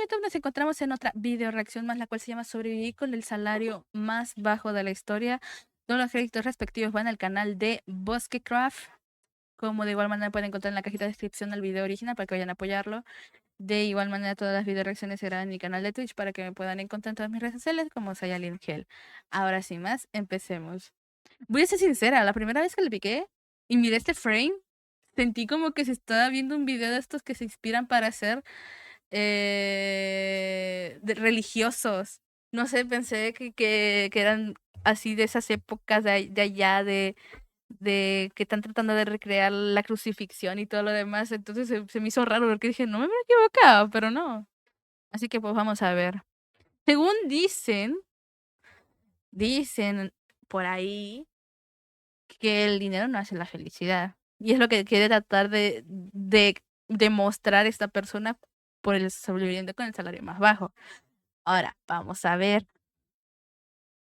YouTube nos encontramos en otra video reacción más, la cual se llama Sobreviví con el salario más bajo de la historia. Todos los créditos respectivos van al canal de Bosquecraft, como de igual manera pueden encontrar en la cajita de descripción del video original para que vayan a apoyarlo. De igual manera todas las video reacciones serán en mi canal de Twitch para que me puedan encontrar en todas mis redes sociales como Sayalin Gel. Ahora sin más, empecemos. Voy a ser sincera, la primera vez que le piqué y miré este frame, sentí como que se estaba viendo un video de estos que se inspiran para hacer religiosos. No sé, pensé que eran así de esas épocas de allá, de que están tratando de recrear la crucifixión y todo lo demás. Entonces se me hizo raro porque dije, no me he equivocado, pero no. Así que pues vamos a ver. Según dicen por ahí que el dinero no hace la felicidad. Y es lo que quiere tratar de demostrar esta persona por el sobreviviente con el salario más bajo. Ahora, vamos a ver.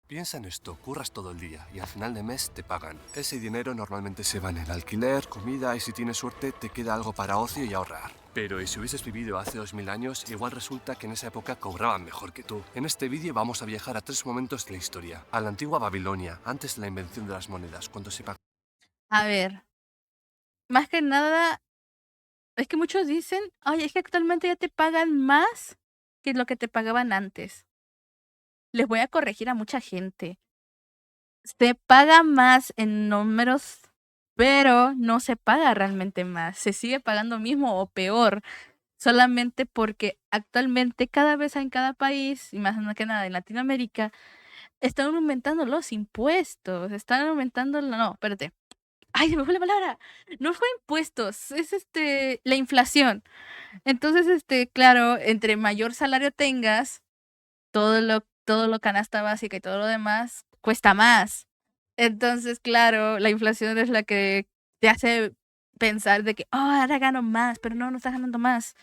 Piensa en esto, curras todo el día y al final de mes te pagan. Ese dinero normalmente se va en el alquiler, comida y si tienes suerte te queda algo para ocio y ahorrar. Pero ¿y si hubieses vivido hace 2000 años? Igual resulta que en esa época cobraban mejor que tú. En este vídeo vamos a viajar a 3 momentos de la historia. A la antigua Babilonia, antes de la invención de las monedas, cuando se pagaba. A ver, más que nada, es que muchos dicen, oye, es que actualmente ya te pagan más que lo que te pagaban antes. Les voy a corregir a mucha gente. Se paga más en números, pero no se paga realmente más. Se sigue pagando mismo o peor. Solamente porque actualmente cada vez en cada país, y más que nada en Latinoamérica, están aumentando los impuestos. Están aumentando... No, espérate. ¡Ay, se me fue la palabra! No fue impuestos, es la inflación. Entonces, claro, entre mayor salario tengas, todo lo canasta básica y todo lo demás cuesta más. Entonces, claro, la inflación es la que te hace pensar de que, oh, ahora gano más, pero no estás ganando más.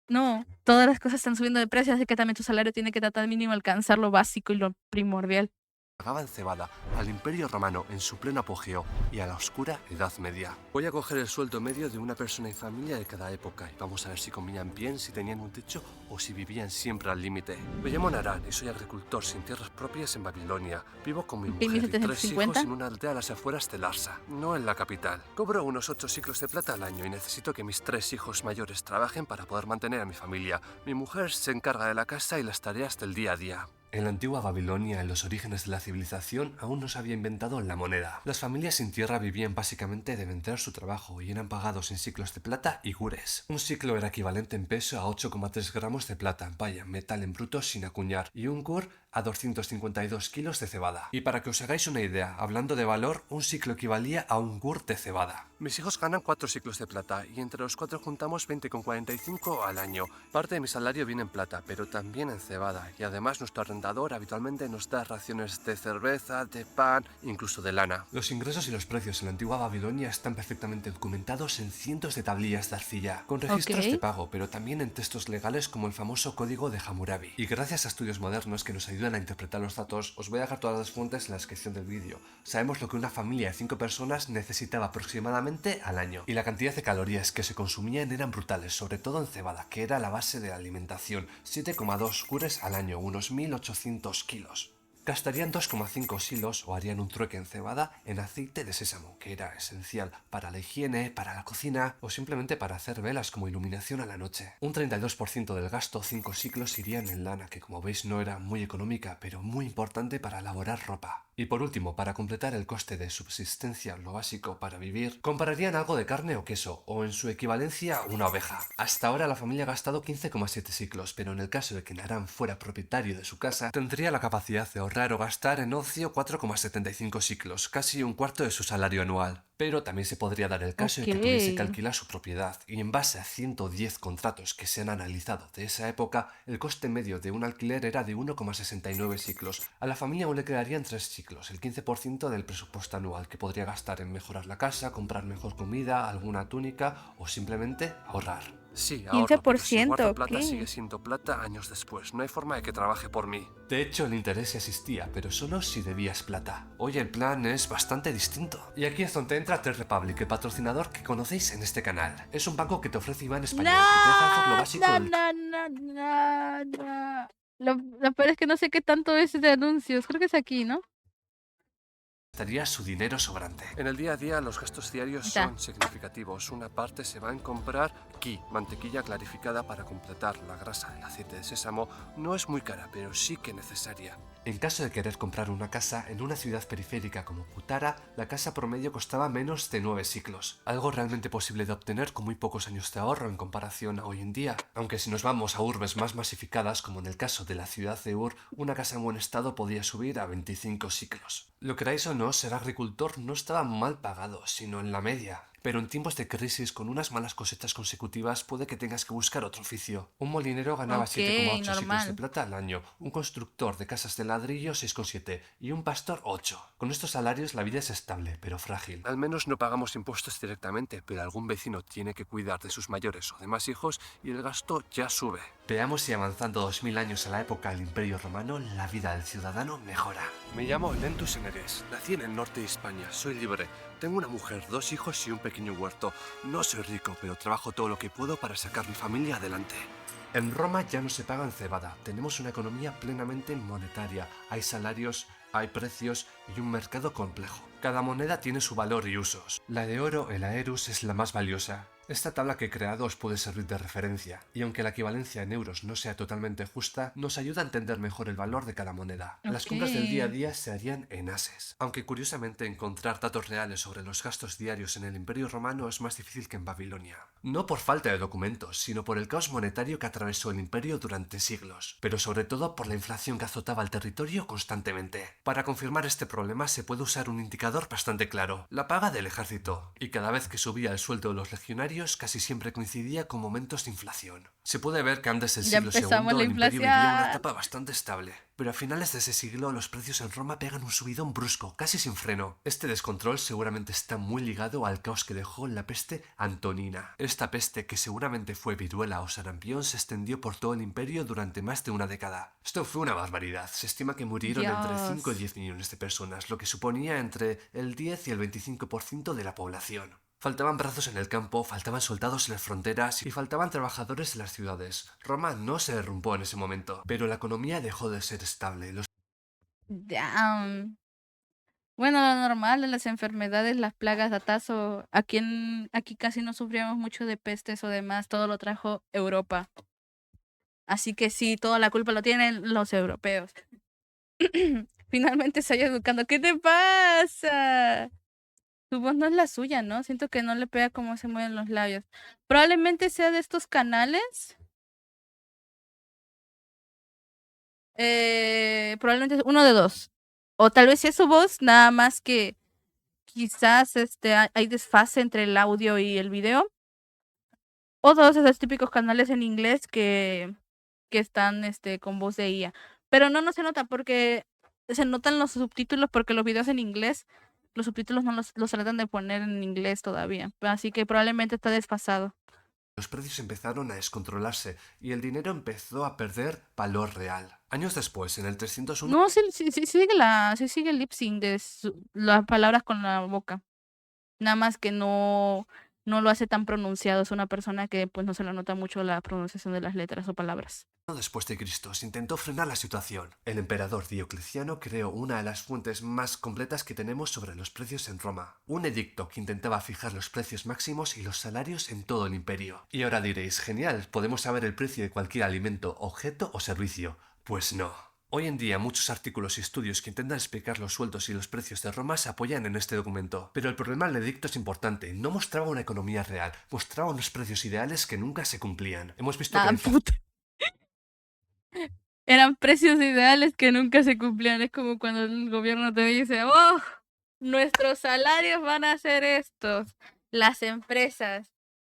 No, todas las cosas están subiendo de precio, así que también tu salario tiene que tratar mínimo alcanzar lo básico y lo primordial. Pagaban cebada al Imperio Romano en su pleno apogeo y a la oscura Edad Media. Voy a coger el sueldo medio de una persona y familia de cada época y vamos a ver si comían bien, si tenían un techo o si vivían siempre al límite. Me llamo Naran y soy agricultor sin tierras propias en Babilonia. Vivo con mi Ok, mujer y 3 hijos 1750. en una aldea a las afueras de Larsa, no en la capital. Cobro unos 8 ciclos de plata al año y necesito que mis 3 hijos mayores trabajen para poder mantener a mi familia. Mi mujer se encarga de la casa y las tareas del día a día. En la antigua Babilonia, en los orígenes de la civilización, aún no se había inventado la moneda. Las familias sin tierra vivían básicamente de vender su trabajo y eran pagados en ciclos de plata y gures. Un ciclo era equivalente en peso a 8,3 gramos de plata, vaya, metal en bruto sin acuñar, y un gur a 252 kilos de cebada. Y para que os hagáis una idea, hablando de valor, un ciclo equivalía a un gur de cebada. Mis hijos ganan 4 ciclos de plata y entre los 4 juntamos 20,45 al año. Parte de mi salario viene en plata, pero también en cebada, y además nuestro arrendador habitualmente nos da raciones de cerveza, de pan, incluso de lana. Los ingresos y los precios en la antigua Babilonia están perfectamente documentados en cientos de tablillas de arcilla, con Ok. registros de pago, pero también en textos legales como el famoso Código de Hammurabi. Y gracias a estudios modernos que nos ayudan a interpretar los datos, os voy a dejar todas las fuentes en la descripción del vídeo. Sabemos lo que una familia de 5 personas necesitaba aproximadamente al año, y la cantidad de calorías que se consumían eran brutales, sobre todo en cebada, que era la base de la alimentación, 7,2 gures al año, unos 1800 kilos. Gastarían 2,5 silos o harían un trueque en cebada en aceite de sésamo, que era esencial para la higiene, para la cocina o simplemente para hacer velas como iluminación a la noche. Un 32% del gasto, 5 ciclos, irían en lana, que como veis no era muy económica, pero muy importante para elaborar ropa. Y por último, para completar el coste de subsistencia, lo básico para vivir, comprarían algo de carne o queso, o en su equivalencia una oveja. Hasta ahora la familia ha gastado 15,7 ciclos, pero en el caso de que Naran fuera propietario de su casa, tendría la capacidad de ahorrar o gastar en ocio 4,75 ciclos, casi un cuarto de su salario anual. Pero también se podría dar el caso de Ok. que tuviese que alquilar su propiedad, y en base a 110 contratos que se han analizado de esa época, el coste medio de un alquiler era de 1,69 ciclos. A la familia aún le quedarían 3 ciclos, el 15% del presupuesto anual, que podría gastar en mejorar la casa, comprar mejor comida, alguna túnica o simplemente ahorrar. Sí, ahorro, pero si 15%, guardo plata ¿qué? sigue siendo plata años después. No hay forma de que trabaje por mí. De hecho, el interés existía, pero solo si debías plata. Hoy el plan es bastante distinto. Y aquí es donde entra Trade Republic, el patrocinador que conocéis en este canal. Es un banco que te ofrece IBAN español, que te deja hacer lo básico del... No. Lo peor es que no sé qué tanto es de anuncios. Creo que es aquí, ¿no? Gastaría su dinero sobrante. En el día a día los gastos diarios Ahí está. son significativos. Una parte se va en comprar ghee, mantequilla clarificada para completar la grasa. El aceite de sésamo no es muy cara, pero sí que necesaria. En caso de querer comprar una casa en una ciudad periférica como Putara, la casa promedio costaba menos de 9 siglos, algo realmente posible de obtener con muy pocos años de ahorro en comparación a hoy en día. Aunque si nos vamos a urbes más masificadas, como en el caso de la ciudad de Ur, una casa en buen estado podía subir a 25 siglos. Lo queráis o no, ser agricultor no estaba mal pagado, sino en la media. Pero en tiempos de crisis, con unas malas cosechas consecutivas, puede que tengas que buscar otro oficio. Un molinero ganaba Ok, 7,8 siglos de normal. plata al año, un constructor de casas de ladrillo 6,7 y un pastor 8. Con estos salarios la vida es estable, pero frágil. Al menos no pagamos impuestos directamente, pero algún vecino tiene que cuidar de sus mayores o demás hijos y el gasto ya sube. Veamos si avanzando 2000 años a la época del Imperio Romano, la vida del ciudadano mejora. Me llamo Lentus Eneres, nací en el norte de España, soy libre. Tengo una mujer, 2 hijos y un pequeño huerto. No soy rico, pero trabajo todo lo que puedo para sacar mi familia adelante. En Roma ya no se paga en cebada. Tenemos una economía plenamente monetaria. Hay salarios, hay precios y un mercado complejo. Cada moneda tiene su valor y usos. La de oro, el aerus, es la más valiosa. Esta tabla que he creado os puede servir de referencia, y aunque la equivalencia en euros no sea totalmente justa, nos ayuda a entender mejor el valor de cada moneda. Las Ok. compras del día a día se harían en ases, aunque curiosamente encontrar datos reales sobre los gastos diarios en el Imperio Romano es más difícil que en Babilonia. No por falta de documentos, sino por el caos monetario que atravesó el imperio durante siglos, pero sobre todo por la inflación que azotaba el territorio constantemente. Para confirmar este problema se puede usar un indicador bastante claro, la paga del ejército, y cada vez que subía el sueldo de los legionarios casi siempre coincidía con momentos de inflación. Se puede ver que antes del Ya siglo empezamos II la el imperio vivía una inflación. etapa bastante estable, pero a finales de ese siglo los precios en Roma pegan un subidón brusco, casi sin freno. Este descontrol seguramente está muy ligado al caos que dejó la peste antonina. Esta peste, que seguramente fue viruela o sarampión, se extendió por todo el imperio durante más de una década. Esto fue una barbaridad. Se estima que murieron entre 5 y Dios. 10 millones de personas, lo que suponía entre el 10 y el 25% de la población. Faltaban brazos en el campo, faltaban soldados en las fronteras y faltaban trabajadores en las ciudades. Roma no se derrumbó en ese momento, pero la economía dejó de ser estable. Los Damn. Bueno, lo normal de las enfermedades, las plagas, datazo. Aquí casi no sufríamos mucho de pestes o demás. Todo lo trajo Europa. Así que sí, toda la culpa lo tienen los europeos. Finalmente estoy educando. ¿Qué te pasa? Tu voz no es la suya, ¿no? Siento que no le pega cómo se mueven los labios. Probablemente sea de estos canales. Probablemente es uno de dos. O tal vez sí es su voz, nada más que quizás hay desfase entre el audio y el video. O todos esos típicos canales en inglés que están con voz de IA. Pero no se nota porque se notan los subtítulos porque los videos en inglés, los subtítulos no los tratan de poner en inglés todavía. Así que probablemente está desfasado. Los precios empezaron a descontrolarse y el dinero empezó a perder valor real. Años después, en el 301, No, sí sigue el lip sync de las palabras con la boca. Nada más que no lo hace tan pronunciado. Es una persona que pues no se le nota mucho la pronunciación de las letras o palabras. después de Cristo, se intentó frenar la situación. El emperador Diocleciano creó una de las fuentes más completas que tenemos sobre los precios en Roma. Un edicto que intentaba fijar los precios máximos y los salarios en todo el imperio. Y ahora diréis, genial, podemos saber el precio de cualquier alimento, objeto o servicio. Pues no. Hoy en día muchos artículos y estudios que intentan explicar los sueldos y los precios de Roma se apoyan en este documento. Pero el problema del edicto es importante. No mostraba una economía real, mostraba unos precios ideales que nunca se cumplían. Hemos visto que Ah, puta. Eran precios ideales que nunca se cumplían. Es como cuando el gobierno te dice, oh, nuestros salarios van a ser estos. Las empresas,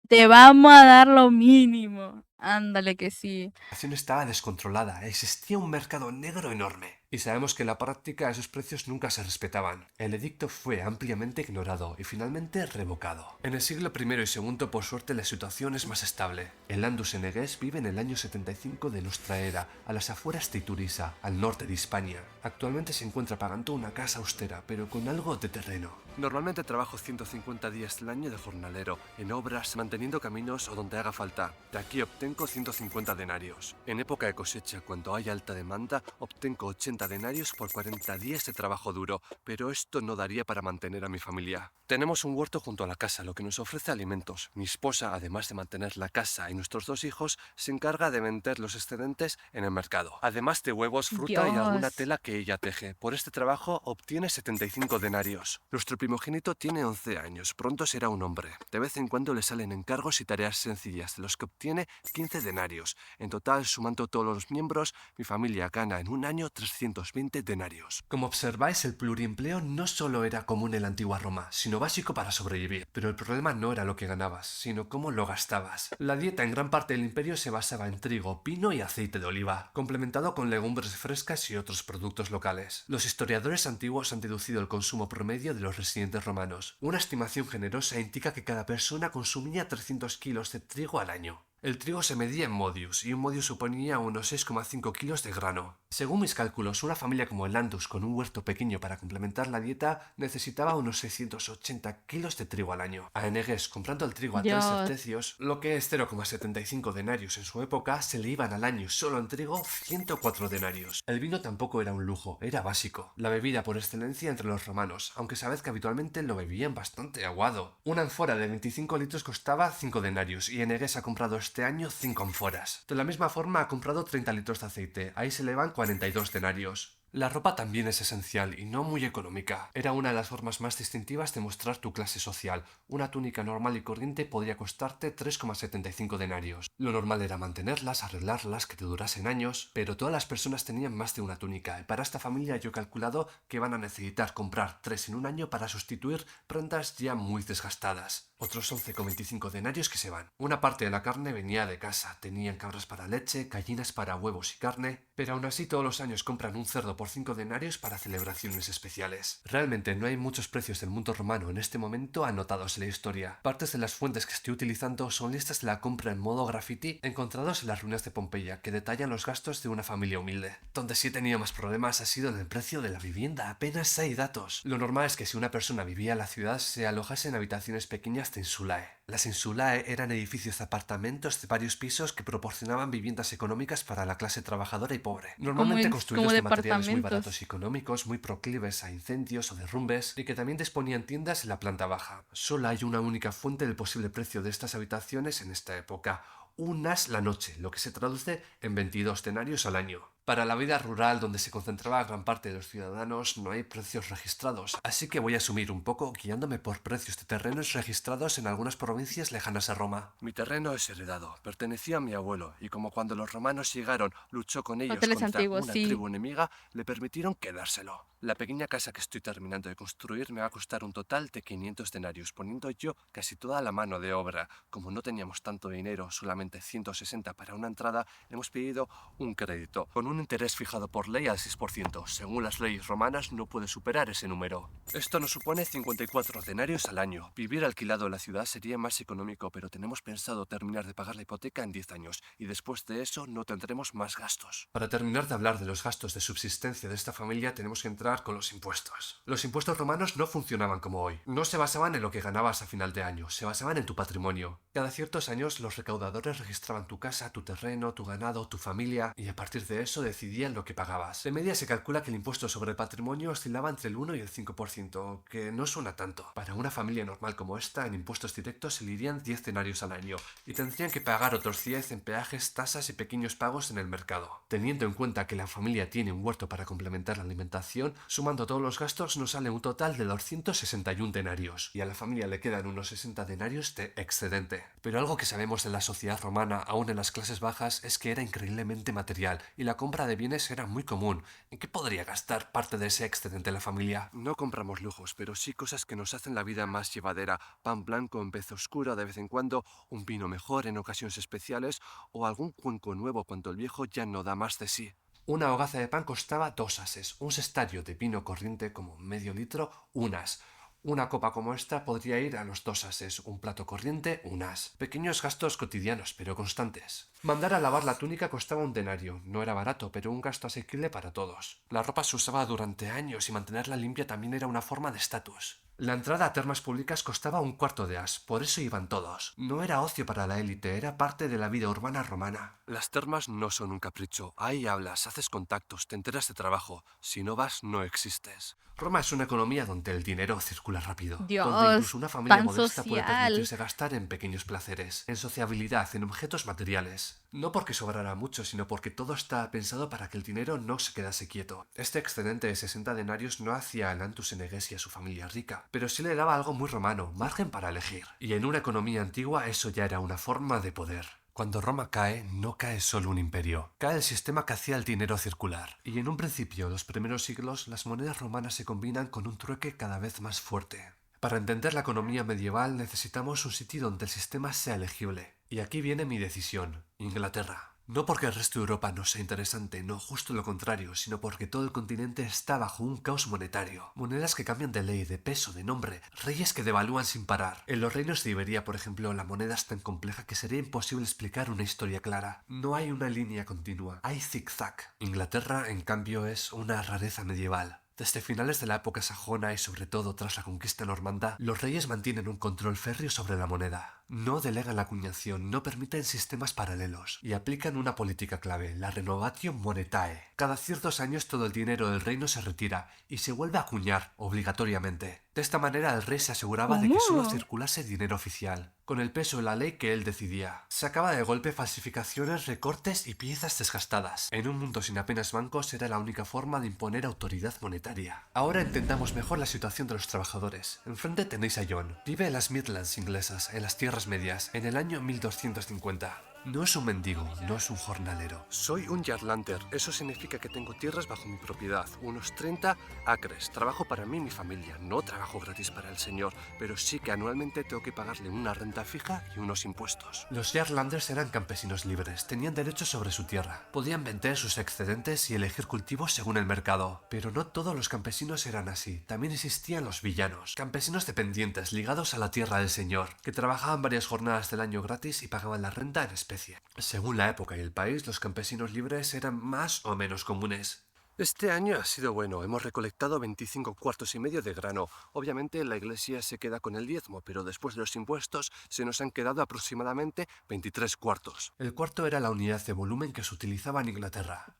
te vamos a dar lo mínimo. Ándale que sí. La situación estaba descontrolada, existía un mercado negro enorme. Y sabemos que en la práctica esos precios nunca se respetaban. El edicto fue ampliamente ignorado y finalmente revocado. En el siglo I y II, por suerte, la situación es más estable. El Landus en Egues vive en el año 75 de nuestra era, a las afueras de Ituriza, al norte de Hispania. Actualmente se encuentra pagando una casa austera, pero con algo de terreno. Normalmente trabajo 150 días del año de jornalero, en obras, manteniendo caminos o donde haga falta. De aquí obtengo 150 denarios. En época de cosecha, cuando hay alta demanda, obtengo 80 denarios por 40 días de trabajo duro, pero esto no daría para mantener a mi familia. Tenemos un huerto junto a la casa, lo que nos ofrece alimentos. Mi esposa, además de mantener la casa y nuestros 2 hijos, se encarga de vender los excedentes en el mercado. Además de huevos, fruta y alguna Dios. tela que ella teje. Por este trabajo obtiene 75 denarios. Nuestro primogénito tiene 11 años, pronto será un hombre. De vez en cuando le salen encargos y tareas sencillas, de los que obtiene 15 denarios. En total, sumando todos los miembros, mi familia gana en un año 320 denarios. Como observáis, el pluriempleo no solo era común en la antigua Roma, sino básico para sobrevivir. Pero el problema no era lo que ganabas, sino cómo lo gastabas. La dieta en gran parte del imperio se basaba en trigo, pino y aceite de oliva, complementado con legumbres frescas y otros productos locales. Los historiadores antiguos han deducido el consumo promedio de los residentes romanos. Una estimación generosa indica que cada persona consumía 300 kilos de trigo al año. El trigo se medía en modius, y un modius suponía unos 6,5 kilos de grano. Según mis cálculos, una familia como el Landus con un huerto pequeño para complementar la dieta necesitaba unos 680 kilos de trigo al año. A Enegues, comprando el trigo a 3 Dios. tercios, lo que es 0,75 denarios en su época, se le iban al año solo en trigo 104 denarios. El vino tampoco era un lujo, era básico. La bebida por excelencia entre los romanos, aunque sabed que habitualmente lo bebían bastante aguado. Una ánfora de 25 litros costaba 5 denarios y Enegues ha comprado este año 5 ánforas. De la misma forma ha comprado 30 litros de aceite, ahí se le van 42 denarios. La ropa también es esencial y no muy económica. Era una de las formas más distintivas de mostrar tu clase social. Una túnica normal y corriente podría costarte 3,75 denarios. Lo normal era mantenerlas, arreglarlas, que te durasen años, pero todas las personas tenían más de una túnica y para esta familia yo he calculado que van a necesitar comprar 3 en un año para sustituir prendas ya muy desgastadas. Otros 11,25 denarios que se van. Una parte de la carne venía de casa, tenían cabras para leche, gallinas para huevos y carne, pero aún así todos los años compran un cerdo por 5 denarios para celebraciones especiales. Realmente no hay muchos precios del mundo romano en este momento anotados en la historia. Partes de las fuentes que estoy utilizando son listas de la compra en modo graffiti encontrados en las ruinas de Pompeya que detallan los gastos de una familia humilde. Donde sí he tenido más problemas ha sido en el precio de la vivienda, apenas hay datos. Lo normal es que si una persona vivía en la ciudad se alojase en habitaciones pequeñas de insulae. Las insulae eran edificios de apartamentos de varios pisos que proporcionaban viviendas económicas para la clase trabajadora y pobre. Normalmente Como construidos de materiales muy baratos departamentos. y económicos, muy proclives a incendios o derrumbes, y que también disponían tiendas en la planta baja. Solo hay una única fuente del posible precio de estas habitaciones en esta época: un as la noche, lo que se traduce en 22 denarios al año. Para la vida rural, donde se concentraba gran parte de los ciudadanos, no hay precios registrados, así que voy a asumir un poco guiándome por precios de terrenos registrados en algunas provincias lejanas a Roma. Mi terreno es heredado, pertenecía a mi abuelo, y como cuando los romanos llegaron luchó con ellos Hoteles contra antiguos, una sí. tribu enemiga, le permitieron quedárselo. La pequeña casa que estoy terminando de construir me va a costar un total de 500 denarios, poniendo yo casi toda la mano de obra. Como no teníamos tanto dinero, solamente 160 para una entrada, hemos pedido un crédito, con un interés fijado por ley al 6%. Según las leyes romanas, no puede superar ese número. Esto nos supone 54 denarios al año. Vivir alquilado en la ciudad sería más económico, pero tenemos pensado terminar de pagar la hipoteca en 10 años, y después de eso no tendremos más gastos. Para terminar de hablar de los gastos de subsistencia de esta familia, tenemos que entrar con los impuestos. Los impuestos romanos no funcionaban como hoy. No se basaban en lo que ganabas a final de año, se basaban en tu patrimonio. Cada ciertos años los recaudadores registraban tu casa, tu terreno, tu ganado, tu familia, y a partir de eso decidían lo que pagabas. De media se calcula que el impuesto sobre el patrimonio oscilaba entre el 1 y el 5%, que no suena tanto. Para una familia normal como esta, en impuestos directos se le irían 10 denarios al año, y tendrían que pagar otros 10 en peajes, tasas y pequeños pagos en el mercado. Teniendo en cuenta que la familia tiene un huerto para complementar la alimentación, sumando todos los gastos nos sale un total de 261 denarios, y a la familia le quedan unos 60 denarios de excedente. Pero algo que sabemos de la sociedad romana, aún en las clases bajas, es que era increíblemente material y la compra de bienes era muy común. ¿En qué podría gastar parte de ese excedente la familia? No compramos lujos, pero sí cosas que nos hacen la vida más llevadera. Pan blanco en vez oscura de vez en cuando, un vino mejor en ocasiones especiales o algún cuenco nuevo cuando el viejo ya no da más de sí. Una hogaza de pan costaba 2 ases, un sestario de vino corriente como medio litro, un as. Una copa como esta podría ir a los 2 ases, un plato corriente, un as. Pequeños gastos cotidianos, pero constantes. Mandar a lavar la túnica costaba un denario. No era barato, pero un gasto asequible para todos. La ropa se usaba durante años y mantenerla limpia también era una forma de estatus. La entrada a termas públicas costaba un cuarto de as, por eso iban todos. No era ocio para la élite, era parte de la vida urbana romana. Las termas no son un capricho. Ahí hablas, haces contactos, te enteras de trabajo. Si no vas, no existes. Roma es una economía donde el dinero circula rápido, donde Dios, incluso una familia tan modesta puede social. permitirse gastar en pequeños placeres, en sociabilidad, en objetos materiales. No porque sobrara mucho, sino porque todo está pensado para que el dinero no se quedase quieto. Este excedente de 60 denarios no hacía el Antus Seneguesi a su familia rica, pero sí le daba algo muy romano, margen para elegir. Y en una economía antigua eso ya era una forma de poder. Cuando Roma cae, no cae solo un imperio, cae el sistema que hacía el dinero circular. Y en un principio, los primeros siglos, las monedas romanas se combinan con un trueque cada vez más fuerte. Para entender la economía medieval necesitamos un sitio donde el sistema sea legible. Y aquí viene mi decisión, Inglaterra. No porque el resto de Europa no sea interesante, no, justo lo contrario, sino porque todo el continente está bajo un caos monetario. Monedas que cambian de ley, de peso, de nombre, reyes que devalúan sin parar. En los reinos de Iberia, por ejemplo, la moneda es tan compleja que sería imposible explicar una historia clara. No hay una línea continua, hay zigzag. Inglaterra, en cambio, es una rareza medieval. Desde finales de la época sajona y sobre todo tras la conquista normanda, los reyes mantienen un control férreo sobre la moneda. No delegan la acuñación, no permiten sistemas paralelos y aplican una política clave, la renovatio monetae. Cada ciertos años todo el dinero del reino se retira y se vuelve a acuñar obligatoriamente. De esta manera el rey se aseguraba de que solo ¿Cómo? circulase dinero oficial, con el peso de la ley que él decidía. Sacaba de golpe falsificaciones, recortes y piezas desgastadas. En un mundo sin apenas bancos era la única forma de imponer autoridad monetaria. Ahora entendamos mejor la situación de los trabajadores. Enfrente tenéis a John. Vive en las Midlands inglesas, en las tierras medias, en el año 1250. No es un mendigo, no es un jornalero. Soy un Yardlander. Eso significa que tengo tierras bajo mi propiedad, unos 30 acres. Trabajo para mí y mi familia. No trabajo gratis para el señor, pero sí que anualmente tengo que pagarle una renta fija y unos impuestos. Los Yardlanders eran campesinos libres, tenían derechos sobre su tierra. Podían vender sus excedentes y elegir cultivos según el mercado. Pero no todos los campesinos eran así. También existían los villanos, campesinos dependientes ligados a la tierra del señor, que trabajaban varias jornadas del año gratis y pagaban la renta en especie. Según la época y el país, los campesinos libres eran más o menos comunes. Este año ha sido bueno, hemos recolectado 25 cuartos y medio de grano. Obviamente la iglesia se queda con el diezmo, pero después de los impuestos se nos han quedado aproximadamente 23 cuartos. El cuarto era la unidad de volumen que se utilizaba en Inglaterra.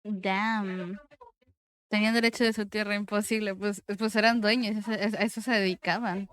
Damn. Tenían derecho de su tierra, imposible. Pues eran dueños, a eso se dedicaban.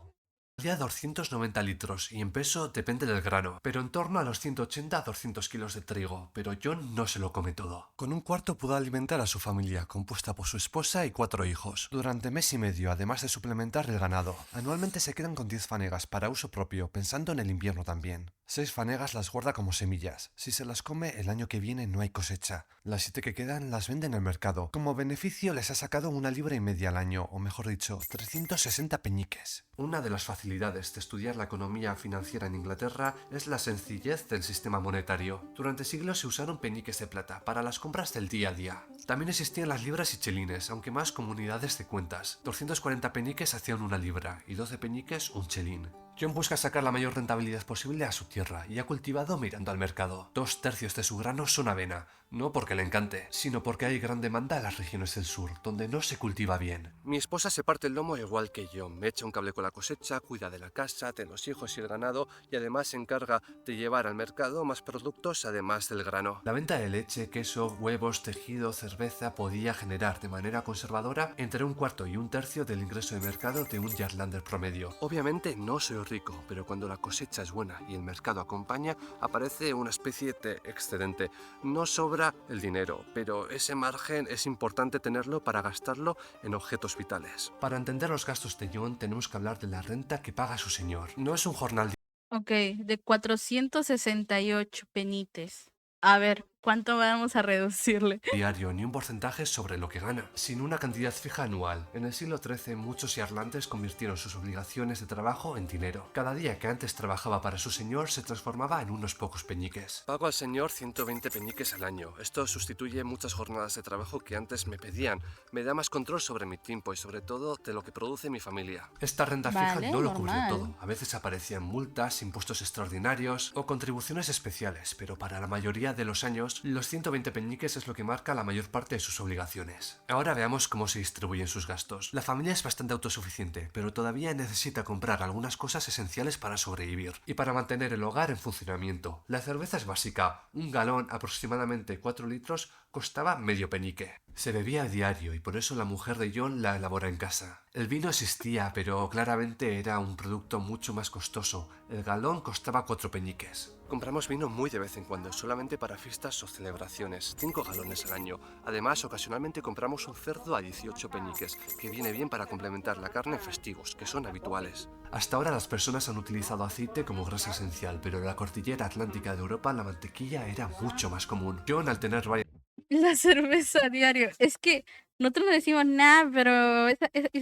Valía 290 litros y en peso depende del grano, pero en torno a los 180 a 200 kilos de trigo, pero John no se lo come todo. Con un cuarto pudo alimentar a su familia, compuesta por su esposa y 4 hijos, durante mes y medio, además de suplementar el ganado. Anualmente se quedan con 10 fanegas para uso propio, pensando en el invierno también. 6 fanegas las guarda como semillas. Si se las come, el año que viene no hay cosecha. Las 7 que quedan las vende en el mercado. Como beneficio les ha sacado 1,5 libras al año, o mejor dicho, 360 peñiques. Una de las facilidades de estudiar la economía financiera en Inglaterra es la sencillez del sistema monetario. Durante siglos se usaron peniques de plata para las compras del día a día. También existían las libras y chelines, aunque más comunidades de cuentas. 240 peniques hacían 1 libra y 12 peniques un chelín. John busca sacar la mayor rentabilidad posible a su tierra y ha cultivado mirando al mercado. 2/3 de su grano son avena, no porque le encante, sino porque hay gran demanda en las regiones del sur, donde no se cultiva bien. Mi esposa se parte el lomo igual que yo, me echa un cable con la cosecha, cuida de la casa, de los hijos y el ganado y además se encarga de llevar al mercado más productos además del grano. La venta de leche, queso, huevos, tejido, cerveza podía generar de manera conservadora entre 1/4 y 1/3 del ingreso de mercado de un Yardlander promedio. Obviamente no soy rico, pero cuando la cosecha es buena y el mercado acompaña, aparece una especie de excedente. No sobra el dinero, pero ese margen es importante tenerlo para gastarlo en objetos vitales. Para entender los gastos de John tenemos que hablar de la renta que paga su señor. No es un jornal Ok, de 468 peniques. A ver, ¿cuánto vamos a reducirle? Diario ni un porcentaje sobre lo que gana, sin una cantidad fija anual. En el siglo XIII muchos irlandeses convirtieron sus obligaciones de trabajo en dinero. Cada día que antes trabajaba para su señor se transformaba en unos pocos peñiques. Pago al señor 120 peñiques al año. Esto sustituye muchas jornadas de trabajo que antes me pedían. Me da más control sobre mi tiempo y sobre todo de lo que produce mi familia. Esta renta fija Vale, no lo cubrió normal. todo. A veces aparecían multas, impuestos extraordinarios o contribuciones especiales, pero para la mayoría de los años, los 120 peñiques es lo que marca la mayor parte de sus obligaciones. Ahora veamos cómo se distribuyen sus gastos. La familia es bastante autosuficiente, pero todavía necesita comprar algunas cosas esenciales para sobrevivir y para mantener el hogar en funcionamiento. La cerveza es básica. Un galón, aproximadamente 4 litros, costaba medio penique. Se bebía a diario y por eso la mujer de John la elabora en casa. El vino existía, pero claramente era un producto mucho más costoso. El galón costaba 4 peñiques. Compramos vino muy de vez en cuando, solamente para fiestas o celebraciones, 5 galones al año. Además, ocasionalmente compramos un cerdo a 18 peñiques, que viene bien para complementar la carne en festivos, que son habituales. Hasta ahora las personas han utilizado aceite como grasa esencial, pero en la cordillera atlántica de Europa la mantequilla era mucho más común. John, al tener varias La cerveza a diario. Es que nosotros no decimos nada, pero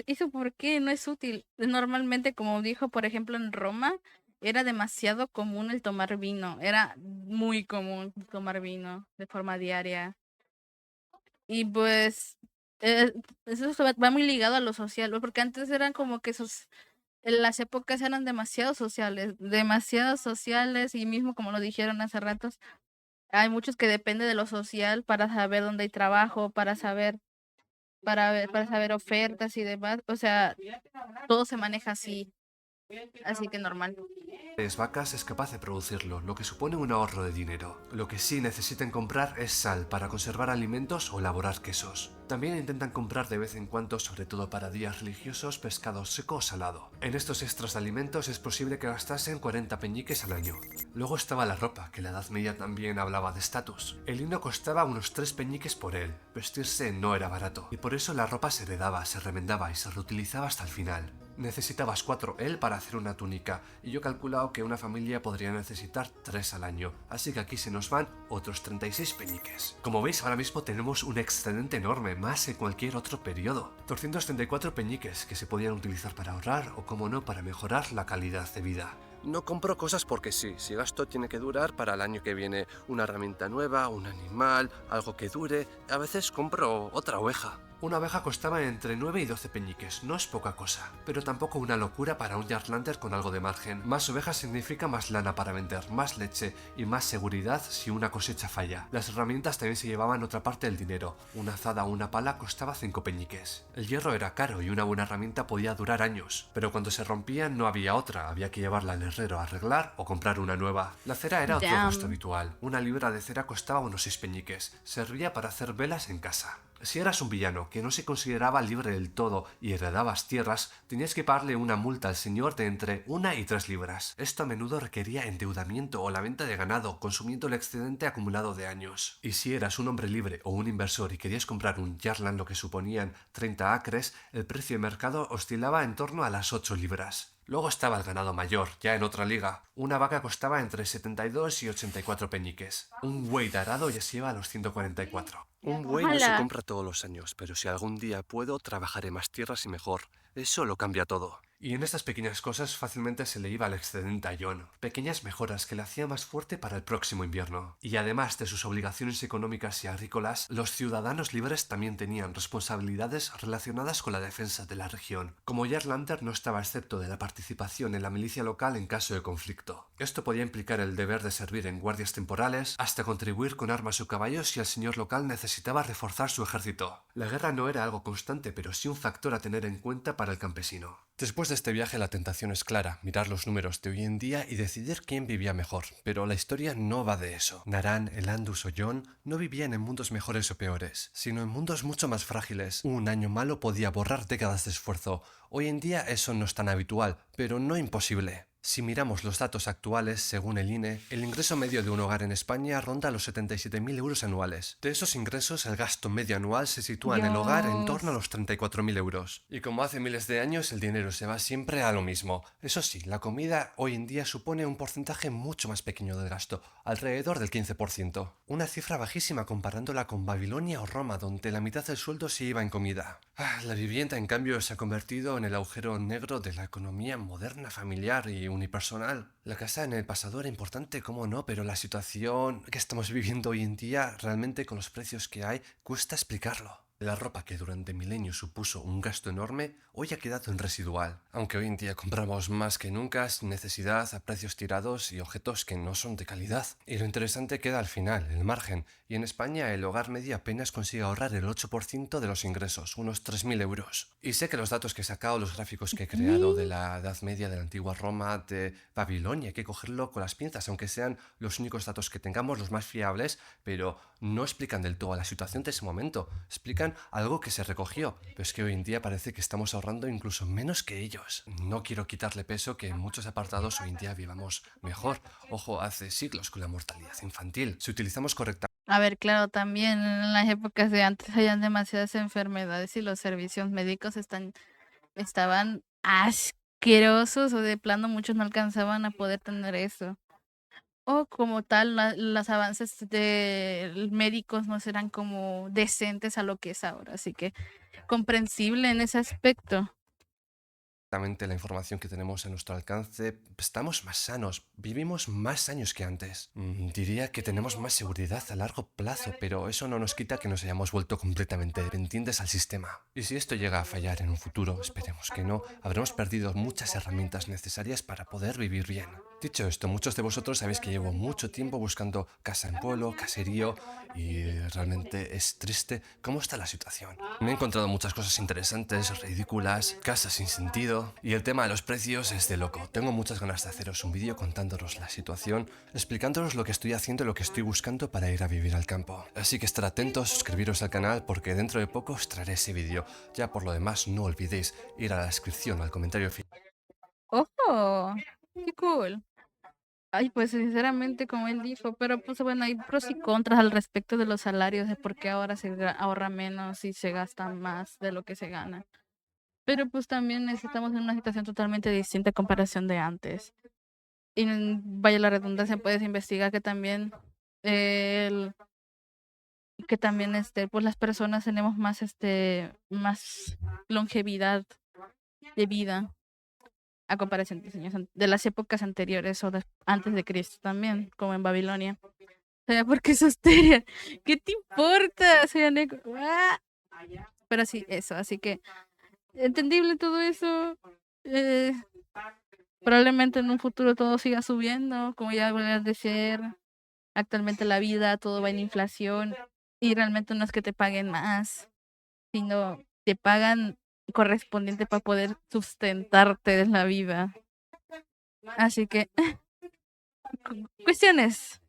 eso ¿por qué? No es útil. Normalmente, como dijo, por ejemplo, en Roma, era demasiado común el tomar vino. Era muy común tomar vino de forma diaria. Y pues eso va muy ligado a lo social, ¿no? Porque antes eran como que en las épocas eran demasiado sociales y mismo como lo dijeron hace ratos, hay muchos que depende de lo social para saber dónde hay trabajo, para saber ofertas y demás. O sea, todo se maneja así que normal. vacas es capaz de producirlo, lo que supone un ahorro de dinero. Lo que sí necesitan comprar es sal para conservar alimentos o elaborar quesos. También intentan comprar de vez en cuando, sobre todo para días religiosos, pescado seco o salado. En estos extras de alimentos es posible que gastasen 40 peñiques al año. Luego estaba la ropa, que la Edad Media también hablaba de estatus. El lino costaba unos 3 peñiques por él. Vestirse no era barato, y por eso la ropa se heredaba, se remendaba y se reutilizaba hasta el final. Necesitabas 4 él para hacer una túnica, y yo he calculado que una familia podría necesitar 3 al año, así que aquí se nos van otros 36 peñiques. Como veis, ahora mismo tenemos un excedente enorme, más que cualquier otro periodo. 234 peñiques que se podían utilizar para ahorrar o, como no, para mejorar la calidad de vida. No compro cosas porque sí, si gasto tiene que durar para el año que viene. Una herramienta nueva, un animal, algo que dure. A veces compro otra oveja. Una oveja costaba entre 9 y 12 peñiques, no es poca cosa, pero tampoco una locura para un Yardlander con algo de margen. Más ovejas significa más lana para vender, más leche y más seguridad si una cosecha falla. Las herramientas también se llevaban otra parte del dinero. Una azada o una pala costaba 5 peñiques. El hierro era caro y una buena herramienta podía durar años, pero cuando se rompía no había otra, había que llevarla al herrero a arreglar o comprar una nueva. La cera era otro gasto habitual. Una libra de cera costaba unos 6 peñiques. Servía para hacer velas en casa. Si eras un villano que no se consideraba libre del todo y heredabas tierras, tenías que pagarle una multa al señor de entre 1 y 3 libras. Esto a menudo requería endeudamiento o la venta de ganado, consumiendo el excedente acumulado de años. Y si eras un hombre libre o un inversor y querías comprar un Jarland, lo que suponían 30 acres, el precio de mercado oscilaba en torno a las 8 libras. Luego estaba el ganado mayor, ya en otra liga. Una vaca costaba entre 72 y 84 peñiques. Un buey de arado ya se lleva a los 144. Un buey no se compra todos los años, pero si algún día puedo, trabajaré más tierras y mejor. Eso lo cambia todo. Y en estas pequeñas cosas fácilmente se le iba el excedente a John. Pequeñas mejoras que le hacía más fuerte para el próximo invierno. Y además de sus obligaciones económicas y agrícolas, los ciudadanos libres también tenían responsabilidades relacionadas con la defensa de la región. Como Jarlander no estaba excepto de la participación en la milicia local en caso de conflicto. Esto podía implicar el deber de servir en guardias temporales, hasta contribuir con armas o caballos si el señor local necesitaba reforzar su ejército. La guerra no era algo constante, pero sí un factor a tener en cuenta para el campesino. Después de este viaje la tentación es clara, mirar los números de hoy en día y decidir quién vivía mejor, pero la historia no va de eso. Naran, Elandus o John no vivían en mundos mejores o peores, sino en mundos mucho más frágiles. Un año malo podía borrar décadas de esfuerzo. Hoy en día eso no es tan habitual, pero no imposible. Si miramos los datos actuales, según el INE, el ingreso medio de un hogar en España ronda los 77.000 euros anuales. De esos ingresos, el gasto medio anual se sitúa en el hogar en torno a Dios. los 34.000 euros. Y como hace miles de años, el dinero se va siempre a lo mismo. Eso sí, la comida hoy en día supone un porcentaje mucho más pequeño del gasto, alrededor del 15%. Una cifra bajísima comparándola con Babilonia o Roma, donde la mitad del sueldo se iba en comida. La vivienda, en cambio, se ha convertido en el agujero negro de la economía moderna, familiar y unipersonal. La casa en el pasado era importante, cómo no, pero la situación que estamos viviendo hoy en día, realmente con los precios que hay, cuesta explicarlo. La ropa que durante milenios supuso un gasto enorme, hoy ha quedado en residual, aunque hoy en día compramos más que nunca sin necesidad a precios tirados y objetos que no son de calidad. Y lo interesante queda al final, el margen, y en España el hogar medio apenas consigue ahorrar el 8% de los ingresos, unos 3.000 euros. Y sé que los datos que he sacado, los gráficos que he creado de ¿Qué? la Edad Media, de la antigua Roma, de Babilonia, hay que cogerlo con las pinzas, aunque sean los únicos datos que tengamos, los más fiables, pero no explican del todo la situación de ese momento, explican algo que se recogió, pero es que hoy en día parece que estamos ahorrando incluso menos que ellos. No quiero quitarle peso que en muchos apartados hoy en día vivamos mejor. Ojo, hace siglos con la mortalidad infantil. Si utilizamos correctamente A ver, claro, también en las épocas de antes habían demasiadas enfermedades y los servicios médicos estaban asquerosos o de plano muchos no alcanzaban a poder tener eso. O como tal, los avances de médicos no serán como decentes a lo que es ahora, así que comprensible en ese aspecto. la información que tenemos a nuestro alcance, estamos más sanos, vivimos más años que antes. Diría que tenemos más seguridad a largo plazo, pero eso no nos quita que nos hayamos vuelto completamente dependientes al sistema. Y si esto llega a fallar en un futuro, esperemos que no, habremos perdido muchas herramientas necesarias para poder vivir bien. Dicho esto, muchos de vosotros sabéis que llevo mucho tiempo buscando casa en pueblo, caserío, y realmente es triste cómo está la situación. Me he encontrado muchas cosas interesantes, ridículas, casas sin sentido, y el tema de los precios es de loco. Tengo muchas ganas de haceros un vídeo contándoos la situación, explicándoos lo que estoy haciendo y lo que estoy buscando para ir a vivir al campo. Así que estar atentos, suscribiros al canal porque dentro de poco os traeré ese vídeo. Ya por lo demás, no olvidéis ir a la descripción o al comentario final. ¡Ojo! ¡Qué cool! Ay, pues sinceramente, como él dijo, pero pues bueno, hay pros y contras al respecto de los salarios, de por qué ahora se ahorra menos y se gasta más de lo que se gana. Pero pues también estamos en una situación totalmente distinta a comparación de antes. Y vaya la redundancia, puedes investigar que también el pues las personas tenemos más más longevidad de vida a comparación de de las épocas anteriores o antes de Cristo también, como en Babilonia. O sea, ¿por qué sos Teria? ¿Qué te importa? O sea, pero sí, eso, así que entendible todo eso. eh, Probablemente en un futuro todo siga subiendo, como ya voy a decir, actualmente la vida, todo va en inflación y realmente no es que te paguen más, sino te pagan correspondiente para poder sustentarte de la vida. Así que, cuestiones.